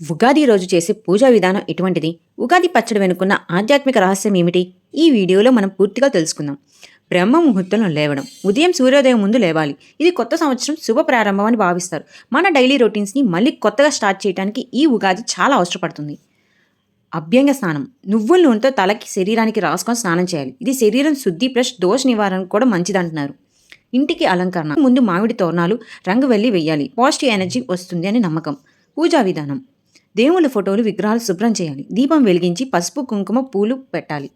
ఉగాది రోజు చేసే పూజా విధానం ఎటువంటిది? ఉగాది పచ్చడి వెనుకున్న ఆధ్యాత్మిక రహస్యం ఏమిటి? ఈ వీడియోలో మనం పూర్తిగా తెలుసుకుందాం. బ్రహ్మ ముహూర్తంలో లేవడం. ఉదయం సూర్యోదయం ముందు లేవాలి. ఇది కొత్త సంవత్సరం శుభ ప్రారంభం అని భావిస్తారు. మన డైలీ రొటీన్స్‌ని మళ్ళీ కొత్తగా స్టార్ట్ చేయడానికి ఈ ఉగాది చాలా అవసరపడుతుంది. అభ్యంగ స్నానం. నువ్వుల నూనెతో తలకి, శరీరానికి రాసుకొని స్నానం చేయాలి. ఇది శరీరం శుద్ధి ప్లస్ దోష నివారణకు కూడా మంచిదంటున్నారు. ఇంటికి అలంకరణ. ముందు మామిడి తోరణాలు, రంగువెల్లి వెయ్యాలి. పాజిటివ్ ఎనర్జీ వస్తుంది అని నమ్మకం. పూజా విధానం. దేవుళ్ళ ఫోటోలు, విగ్రహాలు శుభ్రం చేయాలి. దీపం వెలిగించి పసుపు, కుంకుమ, పూలు పెట్టాలి.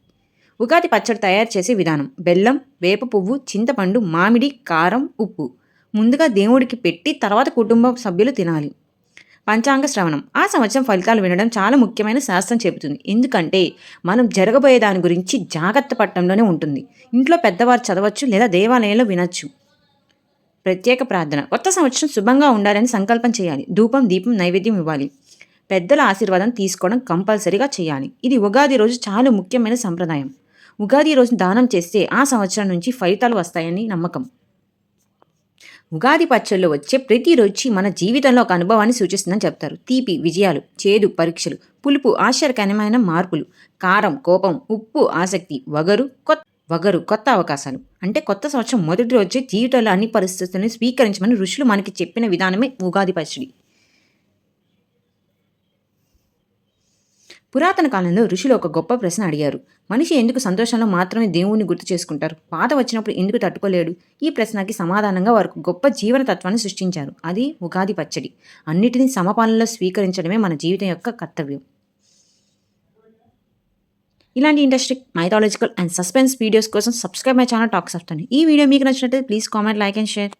ఉగాది పచ్చడి తయారు చేసే విధానం. బెల్లం, వేప పువ్వు, చింతపండు, మామిడి, కారం, ఉప్పు. ముందుగా దేవుడికి పెట్టి తర్వాత కుటుంబ సభ్యులు తినాలి. పంచాంగ శ్రవణం. ఆ సంవత్సరం ఫలితాలు వినడం చాలా ముఖ్యమైన శాస్త్రం చెబుతుంది. ఎందుకంటే మనం జరగబోయే దాని గురించి జాగ్రత్త పట్టడంలోనే ఉంటుంది. ఇంట్లో పెద్దవారు చదవచ్చు లేదా దేవాలయంలో వినొచ్చు. ప్రత్యేక ప్రార్థన. కొత్త సంవత్సరం శుభంగా ఉండాలని సంకల్పం చేయాలి. ధూపం, దీపం, నైవేద్యం ఇవ్వాలి. పెద్దల ఆశీర్వాదం తీసుకోవడం కంపల్సరీగా చేయాలి. ఇది ఉగాది రోజు చాలా ముఖ్యమైన సంప్రదాయం. ఉగాది రోజు దానం చేస్తే ఆ సంవత్సరం నుంచి ఫలితాలు వస్తాయని నమ్మకం. ఉగాది పచ్చళ్ళు వచ్చే ప్రతి రుచి మన జీవితంలో ఒక అనుభవాన్ని సూచిస్తుందని చెప్తారు. తీపి విజయాలు, చేదు పరీక్షలు, పులుపు ఆశ్చర్యకరమైన మార్పులు, కారం కోపం, ఉప్పు ఆసక్తి, వగరు కొత్త అవకాశాలు. అంటే కొత్త సంవత్సరం మొదటి రోజే జీవితంలో అన్ని పరిస్థితులను స్వీకరించమని ఋషులు మనకి చెప్పిన విధానమే ఉగాది పచ్చడి. పురాతన కాలంలో ఋషులు ఒక గొప్ప ప్రశ్న అడిగారు. మనిషి ఎందుకు సంతోషంలో మాత్రమే దేవుణ్ణి గుర్తు చేసుకుంటారు, బాధ వచ్చినప్పుడు ఎందుకు తట్టుకోలేడు? ఈ ప్రశ్నకి సమాధానంగా వారు గొప్ప జీవన తత్వాన్ని సృష్టించారు. అది ఉగాది పచ్చడి. అన్నిటినీ సమపాలనలో స్వీకరించడమే మన జీవితం యొక్క కర్తవ్యం. ఇలాంటి interesting mythological and suspense videos కోసం subscribe my channel talks of. ఈ వీడియో మీకు నచ్చినట్లయితే please comment, like and share.